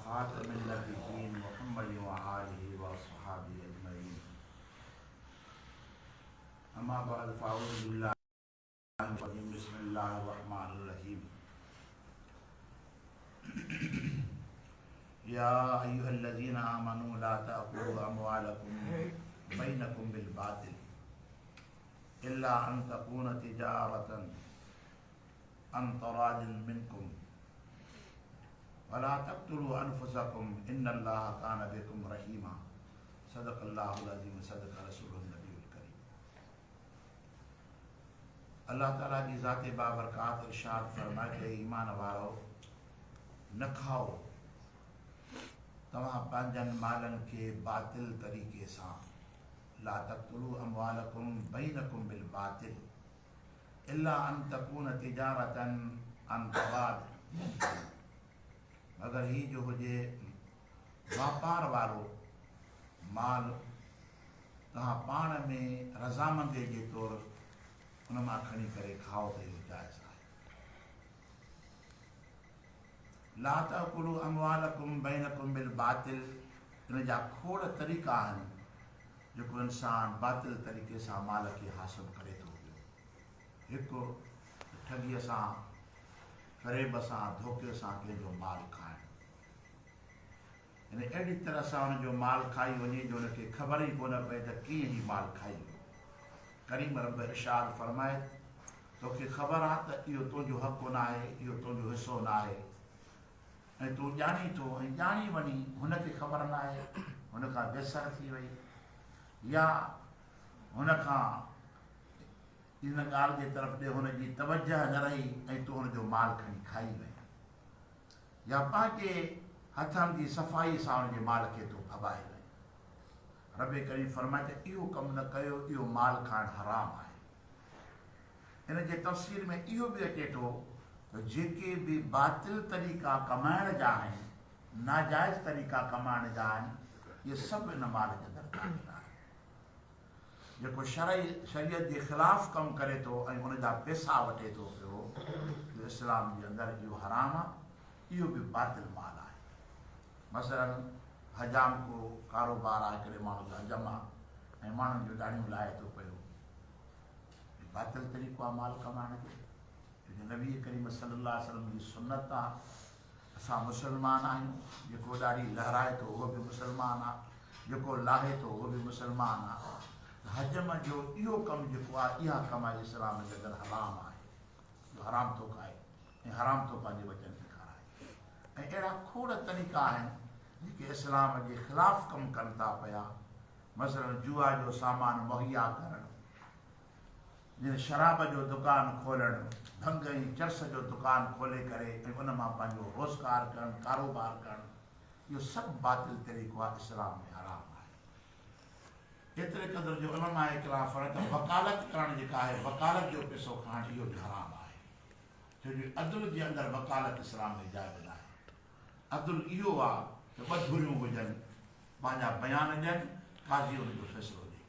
ख़ातमिन नबिय्यीन मुहम्मद व आलिहि व अस्हाबिहि अजमईन। अम्मा बअद फ़अऊज़ु बिल्लाहि मिनश शैतानिर रजीम। बिस्मिल्लाहिर रहमानिर रहीम। या अय्युहल्लज़ीना आमनू ला तअकुलू अमवालकुम बैनकुम बिल बातिल इल्ला अन तकून तिजारतन अन तरादिन मिनकुम वला तक़्तुलू अनफुसकुम इन्नल्लाहा कान बिकुम रहीमा। सदक़ल्लाहुल अज़ीम सदक़ रसूलुन नबियुल करीम। अल्लाह ताला जी ज़ात बाबरकात इरशाद फरमाए थे, ईमान वारो न खाओ तव्हां पंहिंजनि मालनि खे बातिल तरीक़े सां। ला तक़्तुलू अमवालकुम बैनकुम बिल बातिल इल्ला अन तकून तिजारतन अन तराद, मगर ही जो हुजे वापार वारो माल तव्हां पाण में रज़ामंदी जे तौरु उन मां खणी करे खाओ त इहो जाइज़ आहे। ला तअकुलू अमवालकुम बैनकुम बिल बातिल, इन जा खोड़ तरीक़ा आहिनि जेको इंसानु बातिल तरीक़े सां माल खे हासिलु करे थो पियो। हिकु ठगीअ सां, फ़रेब सां, धोखे सां कंहिंजो माल खाइणु। इन अहिड़ी तरह सां हुनजो माल खाई वञे जो हुनखे ख़बर ई कोन पए त कीअं ही माल खाई वियो। करीम रब इरशाद फरमाए, तोखे ख़बर आहे त इहो तुंहिंजो हक़ु न आहे, इहो तुंहिंजो हिसो न आहे, ऐं तूं ॼाणी थो ऐं ॼाणी वञी हुनखे ख़बर न आहे, हुन खां बेसर थी वई, या हुन खां इन ॻाल्हि जे तरफ़ ॾे हुनजी तवजह न रही ऐं तूं हुनजो माल खणी खाई वई, या पंहिंजे हथनि जी सफ़ाई सां हुनजे माल खे तूं फॿाए वई। रब करीम फरमाए त इहो कमु न कयो, इहो माल खाइणु हराम आहे। इन जे तफ़सीर में इहो बि अचे थो त जेके बि बातिल तरीक़ा कमाइण जा आहिनि, नाजाइज़ तरीक़ा कमाइण जा आहिनि, इहे सभु इन माल जे अंदरि दाख़िल आहिनि। जेको शरीयत जे ख़िलाफ़ कमु करे थो ऐं उनजा पैसा वठे थो पियो, इस्लाम जे अंदरि इहो हराम आहे, इहो बि बातिल माल आहे। मसलन हजाम को कारोबार आहे, हिकिड़े माण्हू जो हजम आहे ऐं माण्हुनि जूं ॾाढ़ियूं लाहे थो पियो, बातिल तरीक़ो आहे माल कमाइण जो। नबी करीम सल्लल्लाहु अलैहि वसल्लम जी सुन्नत आहे। असां मुस्लमान आहियूं, जेको ॾाढ़ी लहराए थो उहो बि मुस्लमान आहे, जेको लाहे थो उहो बि मुस्लमान आहे। हजम जो इहो कमु जेको आहे, इहा कमाई इस्लाम जे अंदरि हराम आहे, जो हराम थो खाए ऐं हराम थो पंहिंजे बचन खे खाराए। ऐं अहिड़ा खोड़ तरीक़ा आहिनि जेके इस्लाम जे ख़िलाफ़ कमु कनि था पिया। मसलन जुआ जो सामान मुहैया करणु, जीअं शराब जो दुकानु खोलणु, भंग ऐं चर्स जो दुकानु खोले करे ऐं उन मां पंहिंजो रोज़गार करणु, कारोबार करणु, इहो सभु बातिल तरीक़ो आहे, इस्लाम में हराम आहे। एतिरे क़दुरु जो उलमा इख़्तिलाफ़ आहे त वकालत करणु जेका आहे, वकालत जो पैसो खणणु, इहो बि हराम आहे। छो जो अदल जे अंदरि वकालत इस्लाम में जाइज़ न आहे। अदल इहो आहे त ॿ धुरियूं हुजनि, पंहिंजा बयान ॾियनि, काज़ी हुनजो फ़ैसिलो ॾे।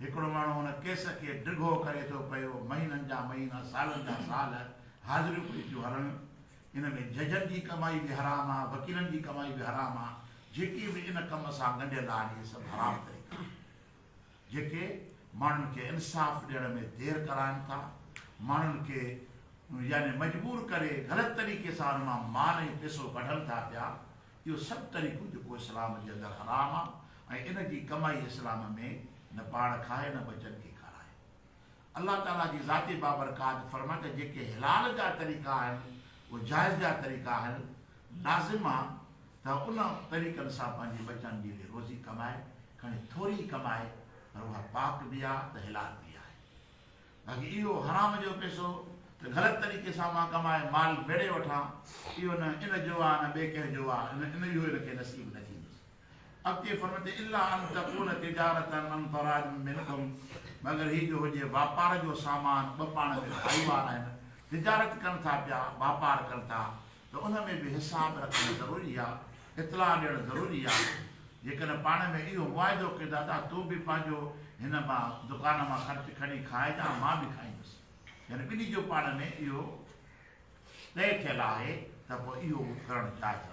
हिकिड़ो माण्हू हुन केस खे डिघो करे थो पियो, महीननि जा महीना, सालनि जा साल हाज़िरियूं पई थियूं हलनि, इन में जजनि जी कमाई बि हराम आहे, वकीलनि जी कमाई बि हराम आहे। जेके बि इन कम सां ॻंढियल आहिनि, इहे सभु हराम तरीक़ा आहिनि, जेके माण्हुनि खे इंसाफ़ ॾियण में देरि कराइनि था, माण्हुनि खे यानी मजबूर करे ग़लति तरीक़े सां हुन मां माल ऐं पैसो कढनि था पिया। इहो सभु तरीक़ो जेको इस्लाम जे अंदरि हराम आहे ऐं इन जी कमाई इस्लाम में न पाण खाए न बचनि खे खाराए। अल्लाह ताला जी ज़ाती बाबरकात फरमाए त जेके हिलाल जा तरीक़ा आहिनि, उहे जाइज़ जा तरीक़ा आहिनि, लाज़िम आहे त उन तरीक़नि सां पंहिंजे बचनि जी रोज़ी कमाए, खणी थोरी कमाए, पर उहा पाक बि आहे त हिलाल बि आहे। बाक़ी इहो हराम जो पैसो त ग़लति तरीक़े सां मां कमाए माल वेड़े वठां, इहो न इन जो आहे न ॿिए कंहिंजो आहे, इहो इनखे नसीब न थींदो। अॻिते फरमाए इल्ला अन तकून तिजारतन अन तरादिन मिनकुम, मगर ही जो हुजे वापार जो सामान, ॿ पाण में भाईवार आहिनि, तिजारत कनि था पिया, वापार कनि था, त उन में बि हिसाब रखणु ज़रूरी आहे, इतलाह ॾियणु ज़रूरी आहे। जेकॾहिं पाण में इहो मुआइदो कयो दादा तूं बि पंहिंजो हिन मां दुकान मां ख़र्चु खणी खाइजां, मां बि खाईंदुसि, यानी ॿिन्ही जो पाण में इहो तय थियल आहे त पोइ इहो करणु जाइज़ आहे।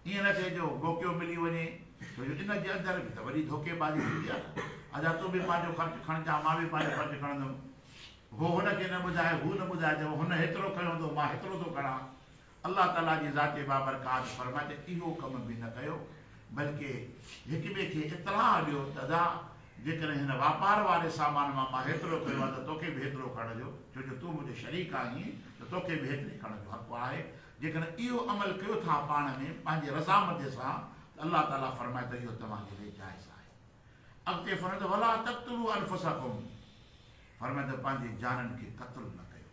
ईअं न थिए जो मौक़ो मिली वञे, छो जो इन जे अंदरि बि त वॾी धोखेबाज़ी थींदी आहे। अञा तूं बि पंहिंजो ख़र्चु खणिजां, मां बि पंहिंजो ख़र्चु खणंदुमि, हो हुनखे न ॿुधाए, हू न ॿुधाए, चओ हुन हेतिरो खयो हूंदो, मां हेतिरो थो खणां। अल्लाह ताला जी ज़ाते बाबरकात फरमाए त इहो कमु बि न कयो, बल्कि हिक ॿिए खे इतलाह ॾियो त अदा जेकॾहिं हिन वापार वारे सामान मां हेतिरो कयो आहे त तोखे बि हेतिरो खणिजो, छो जो तूं मुंहिंजो शरीक आहीं त तोखे बि हेतिरी खणण जो हक़ु आहे। जेकॾहिं इहो अमल कयो था पाण में पंहिंजे रज़ामंदी सां त अल्लाह ताला फरमाए त इहो तव्हांजे लिए जाइज़ आहे। अॻिते फरमाए त वला तक़्तुलू अनफुसकुम, फरमाए त पंहिंजी जाननि खे क़त्ल न कयो।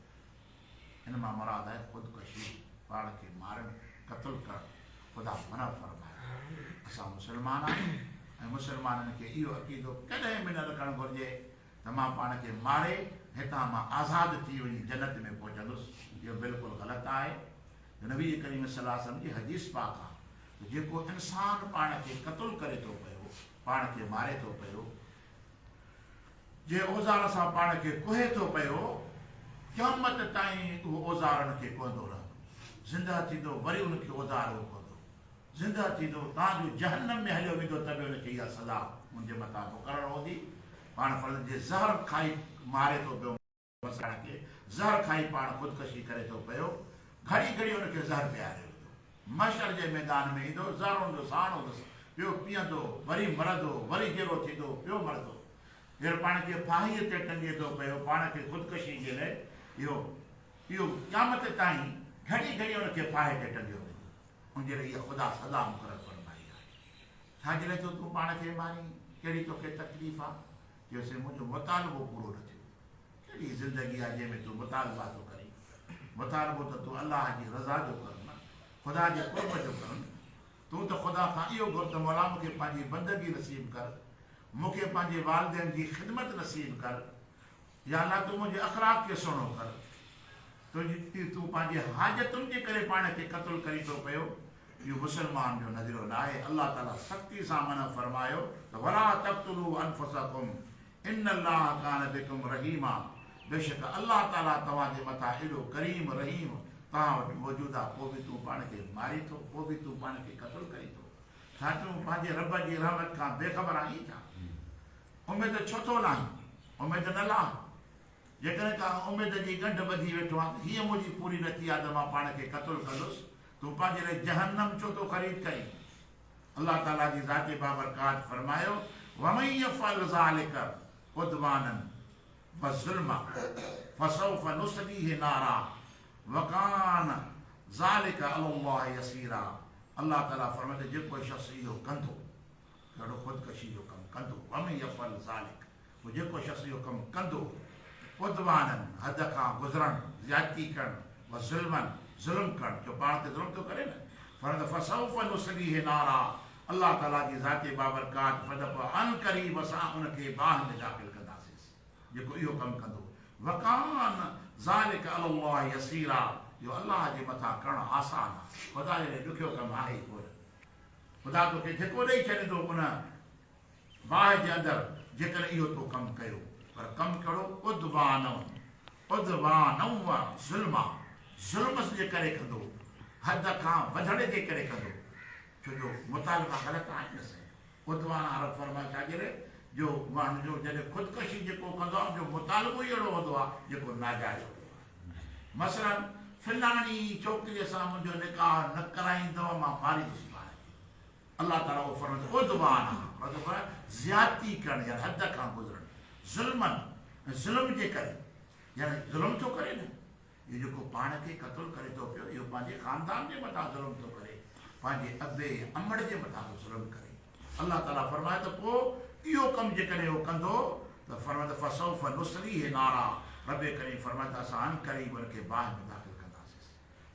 हिन मां मुराद आहे ख़ुदकशी, पाण खे मारणु, क़त्ल करणु। ख़ुदा मना फरमाए। असां मुस्लमान आहियूं ऐं मुस्लमाननि खे इहो अक़ीदो कॾहिं बि न रखणु घुरिजे त मां पाण खे मारे हितां मां आज़ादु थी वञी जन्नत में पहुचंदुसि। इहो बिल्कुलु ग़लति आहे। नबी करीम सल्लल्लाहु अलैहि वसल्लम जी हदीस पाक आहे, जेको इंसान पाण खे क़त्ल करे थो पियो, पाण खे मारे थो पियो, जे औज़ार सां पाण खे कुहे थो पियो, क़यामत ताईं उहो औज़ार हुनखे कोन्हंदो रहंदो। ज़िंदा थींदो वरी हुनखे औज़ार कोन्हंदो, ज़िंदा थींदो तव्हांजो जहन्नम में हलियो वेंदो, त बि हुनखे इहा सज़ा मुंहिंजे मथां मुक़ररु हूंदी। पाण फर्ज़ जे ज़हर खाई मारे थो पियो, पाण खे ज़हर खाई पाण ख़ुदकशी करे थो पियो, घड़ी घड़ी हुनखे ज़हर पीआरे वेंदो, मशर जे मैदान में ईंदो, ज़हर हूंदो, साण हूंदुसि, पियो पीअंदो, वरी मरंदो, वरी जहिड़ो थींदो, पियो मरंदो। हींअर पाण खे फाहीअ ते टंगे थो पियो, पाण खे ख़ुदकशी जे लाइ इहो क़यामत ताईं घड़ी घड़ी हुनखे फाहे ते टंगियो वेंदो। उनजे लाइ इहा ख़ुदा सदा मुक़ररु फरमाई आहे। छाजे लाइ तूं पाण खे मारी, कहिड़ी तोखे तकलीफ़ आहे? चयोसीं मुंहिंजो मुतालबो पूरो न थियो। कहिड़ी ज़िंदगी आहे जंहिंमें तूं मुतालबा थो करीं? मुतालबो त तूं अलाह जी रज़ा जो कर न, ख़ुदा जे क़ुर्ब जो कर न। तूं त ख़ुदा खां इहो घुर त मौला मूंखे पंहिंजी बंदगी नसीब कर, मूंखे पंहिंजे वालिदैन जी ख़िदमत नसीब कर, या अल्लाह तूं मुंहिंजे अख़लाक़ खे सुहिणो कर। तूं पंहिंजे हाजतुनि जे करे पाण खे क़त्ल करी थो पियो, इहो मुस्लमान जो नज़रियो न आहे। अल्लाह ताला सख़्ती सां मना फरमायो त वला तक़्तुलू अनफुसकुम इन्नल्लाह कान बिकुम रहीमा, बेशक अल्लाह ताला तव्हांजे मथां एॾो करीम रहीम तव्हां वटि मौजूदु आहे, पोइ बि तूं पाण खे मारी थो, पोइ बि तूं पाण खे क़त्ल करी थो। छा तूं पंहिंजे रब जी रहमत खां बेख़बर आहीं छा? उमेद छो थो लाहीं? उमेद न लाह। जेकॾहिं का उमेद जी गंढ ॿधी वेठो आहे, हीअ मुंहिंजी पूरी न थी आहे त मां पाण खे क़त्ल कंदुसि, तूं पंहिंजे लाइ जहन्नम छो थो ख़रीद करीं? अल्लाह ताला जी ज़ाते बाबरकात फरमायो वमन यफ़अल ज़ालिका उद्वानन वज़ुल्मा फसौफ नुस्लीहि नारा वकान ज़ालिका अलल्लाहि यसीरा। अल्लाह ताला फरमाए त जेको शख़्स इहो कंदो, ॾाढो ख़ुदकशी जो कमु कंदो, वमन यफ़अल ज़ालिक, पोइ जेको शख़्स इहो कमु कंदो, उद्वानन हद खां गुज़रणु, ज़्यादती करणु, वज़ुल्मन ज़ुल्म करणु, जो पाण ते ज़ुल्म थो करे न, फरमाए त फसौफ नुस्लीहि नारा। अल्लाह ताला जी ज़ाते बाबरकात अन करीब असां उनखे बाहि में दाख़िल कंदासीं जेको इहो कमु कंदो। वकान ज़ालिका अलल्लाहि यसीरा, इहो अल्लाह जे मथां करणु आसान आहे, ख़ुदा जे लाइ ॾुखियो कमु आहे ई कोन। ख़ुदा तोखे धिको ॾेई छॾींदो उन बाहि जे अंदरि जेकॾहिं इहो तो कमु कयो, पर कमु कहिड़ो? उद्वानम ज़ुल्मा, ज़ुल्म जे करे कंदो, हद खां वधण जे करे कंदो, छो जो मुतालबा ग़लति आहिनि। उद्वान अरब फरमाए छाजे लाइ? जो माण्हू जो जॾहिं ख़ुदकशी जेको कंदो आहे, जो मुतालबो ई अहिड़ो हूंदो आहे जेको नाजाइज़ हूंदो आहे। मसलन फिलाणी छोकिरीअ सां मुंहिंजो निकाह न कराईंदव, मां मारींदुसि पाण खे। अल्लाह ताला उहो फरमाए उद्वान, मतिलबु ज़्यादती करणु, यानी हद खां गुज़रणु, ज़ुल्मन, ज़ुल्म जे करे, यानी ज़ुल्म थो करे न। इहो जेको पाण खे क़त्ल करे थो पियो, इहो पंहिंजे ख़ानदान जे मथां ज़ुल्म थो करे, पंहिंजे अबे अमड़ जे मथां थो ज़ुल्म करे। अल्लाह ताला फरमाए त पोइ इहो कमु जेकॾहिं उहो कंदो त फरमाए त फसौफ नुस्लीहि नारा, रबे करीम फरमाए त असां अन करीब उनखे बाहि में दाख़िल कंदासीं।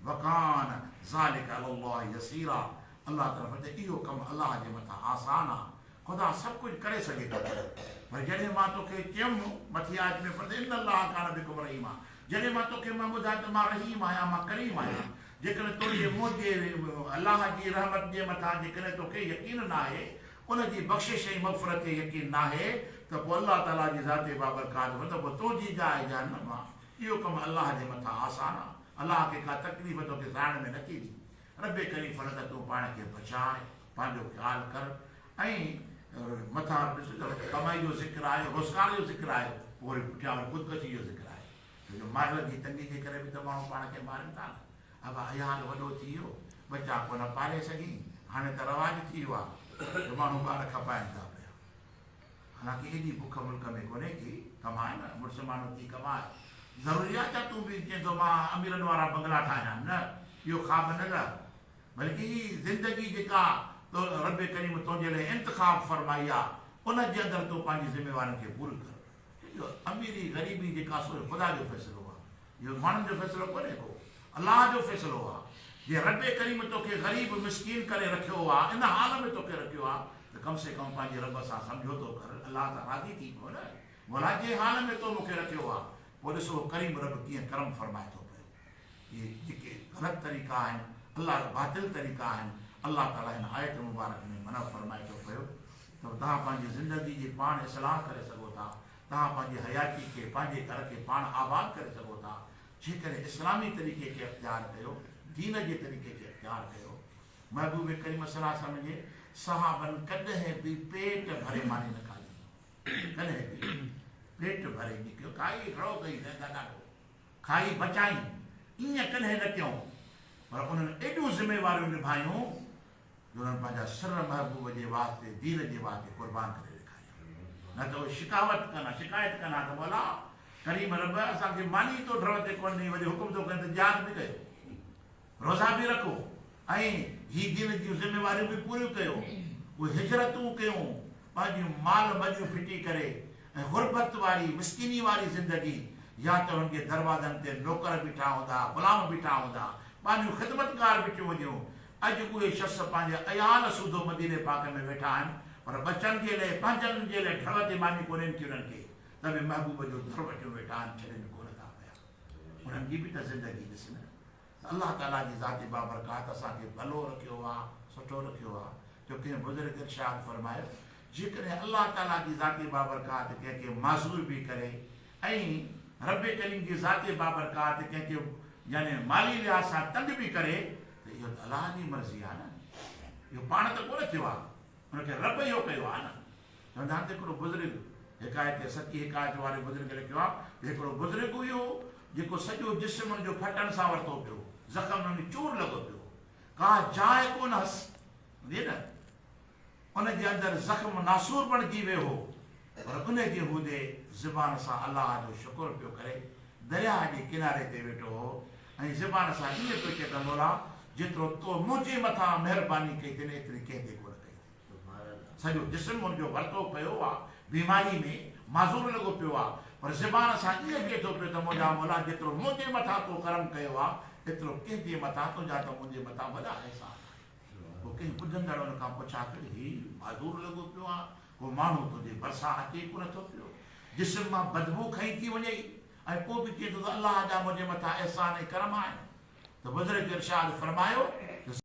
वकान ज़ालिका अलल्लाहि यसीरा, अल्लाह ताला फरमाए इहो कमु अल्लाह जे मथां आसान आहे, ख़ुदा सभु कुझु करे सघे थो। पर जॾहिं मां तोखे चयुमि मथी आयत में पर इन्नल्लाह कान बिकुम रहीमा, जॾहिं मां तोखे मां ॿुधायां त मां रहीम आहियां, मां करीम आहियां, जेकॾहिं तुंहिंजे मुंहिंजे अलाह जी रहमत जे मथां जेकॾहिं तोखे यकीन न आहे, उनजी बख़्शिश ऐं मग़फ़िरत ते यकीन न आहे, त पोइ अल्लाह ताला जी ज़ाते बाबरकात मतिलबु तुंहिंजी जाइ जहन्नम आहे। इहो कमु अल्लाह जे मथां आसान आहे, अल्लाह खे का तकलीफ़ तोखे ज़ाइण में न थींदी। रबे करीम फर्ज़ तूं पाण खे बचाए, पंहिंजो ख़्यालु कर ऐं मथां ॾिस त कमाई जो ज़िक्र आहे, रोज़गार जो ज़िक्र आहे, पोइ वरी पुठियां वरी ख़ुदकशी जो ज़िक्र आहे। छो जो माल जी तंगी जे करे बि त माण्हू पाण खे मारनि था न। अब अयाल वॾो थी वियो, बचा कोन पाले सघी, हाणे त रवाज थी वियो आहे जो माण्हू ॿार खपाइनि था पिया। हालांकि एॾी बुख मुल्क में कोन्हे की कमाए न, मुड़ुसु माण्हू थी कमाए, ज़रूरी आहे छा तूं बि चवंदो मां अमीरनि वारा बंगला ठाहियां? न, इहो ख़्वाब न रह, बल्कि ही ज़िंदगी जेका तो रब करीम तुंहिंजे लाइ इंतिख़ाब फरमाई आहे, उनजे अंदरि तूं पंहिंजी ज़िम्मेवारियुनि खे पूरी कर। अमीरी ग़रीबी जेका सो ख़ुदा जो फ़ैसिलो आहे, इहो माण्हुनि जो फ़ैसिलो कोन्हे को, अलाह जो फ़ैसिलो आहे। जे रब करीम तोखे ग़रीब मिसकीन करे रखियो आहे, इन हाल में तोखे रखियो आहे, त कम से कम पंहिंजे रब सां समझोतो कर, अलाह सां राज़ी थी पियो न। भला जे हाल में तो मूंखे रखियो आहे, पोइ ॾिसो करीम रब कीअं करम फरमाए थो पियो। इहे जेके ग़लति तरीक़ा आहिनि, अलाह बातिल तरीक़ा आहिनि, अलाह ताला हिन आयत मुबारक में मना फरमाए थो पियो त तव्हां पंहिंजी ज़िंदगी जी पाण इस्लाह करे सघो था, तव्हां पंहिंजी हयाती खे, पंहिंजे घर खे पाण आबाद करे सघो था, जेकॾहिं इस्लामी तरीक़े खे इख़्तियार कयो, दीन जे तरीक़े खे इख़्तियार कयो। महबूब करीम सल्लल्लाहु अलैहि वसल्लम जे सहाबनि कॾहिं बि पेट भरे मानी न खाधी, कॾहिं बि पेट भरे निकियो, खाई रहो कई न ॾाढो खाई बचाई, ईअं कॾहिं न कयूं, पर उन्हनि एॾियूं ज़िम्मेवारियूं निभायूं जो उन्हनि पंहिंजा सिर महबूब जे वास्ते, दीन जे वास्ते क़ुर्बान करे ॾेखारिया। न त उहे शिकायत कना त मौला करीम रब असांखे मानी तो ड्रव ते कोन ॾेई, वरी हुकुम थो कनि त जिहाद बि कयो, रोज़ा बि रखो, ऐं ही दीन जूं ज़िम्मेवारियूं बि पूरियूं कयो, उहे हिजरतूं कयूं, पंहिंजूं माल मजियूं फिटी करे, ऐं गुरबत वारी मिसकिनी वारी ज़िंदगी, या त उन्हनि जे दरवाज़नि ते नौकर बीठा हूंदा, ग़ुलाम बीठा हूंदा, पंहिंजूं ख़िदमतगार बीठियूं हुयूं। अॼु उहे शख़्स पंहिंजे अयाल सूधो मदीने पाक में वेठा आहिनि, पर बचनि जे लाइ, पंहिंजनि जे लाइ ढव ते मानी कोन्हनि की उन्हनि खे, त बि महबूब जो दर वटियूं वेठा आहिनि, छॾनि कोन था पिया। उन्हनि जी बि त ज़िंदगी ॾिस न। अलाह ताला जी ज़ाती बाबरकात असांखे भलो रखियो आहे, सुठो रखियो आहे। जो कंहिं बुज़ुर्ग इरशाद फरमायो, जेकॾहिं अलाह ताला जी ज़ाती बाबरकात कंहिंखे माज़ूर बि करे, ऐं रब करीम जी ज़ाती बाबरकात कंहिंखे यानी माली लिहाज़ सां तंग बि करे, त इहो त अलाह जी मर्ज़ी आहे न, इहो पाण त कोन थियो आहे, हुनखे रब इहो कयो आहे न। चवंदा आहिनि त हिकिड़ो बुज़ुर्ग, हिकायत सची हिकायत वारे बुज़ुर्ग लिखियो आहे, हिकिड़ो बुज़ुर्ग हुयो जेको सॼो जिस्म जो फटण सां वरितो पियो, ज़ख़्म में चूर लॻो पियो, का जाइ कोन हस न, उनजे अंदरि ज़ख़्म नासूर बणिजी वियो हो, पर उनजे हूंदे ज़बान सां अलाह जो शुक्र पियो करे, दरिया जे किनारे ते वेठो हो, ऐं ज़बान सां ईअं पियो चए त मौला जेतिरो तो मुंहिंजे मथां महिरबानी कई अथई एतिरी कंहिं ते कोन कई। सॼो जिस्म हुनजो वरितो पियो आहे, बीमारी में माज़ूर लॻो पियो आहे, पर ज़बान सां ईअं चए थो पियो त मुंहिंजा मौला जेतिरो मुंहिंजे मथां तो करम कयो आहे, एतिरो कंहिंजे मथां तुंहिंजा त मुंहिंजे मथां वॾा अहसान। पोइ कंहिं ॿुधंदड़ हुन खां पुछा कयो, हीउ माज़ूर लॻो पियो आहे, को माण्हू तुंहिंजे भरिसां अचे कोन थो पियो, जिस्म मां बदबू खई थी वञे, ऐं पोइ बि चए थो त अलाह जा मुंहिंजे मथां अहसान ऐं करम आहिनि। त बुज़ुर्ग इरशाद फरमायो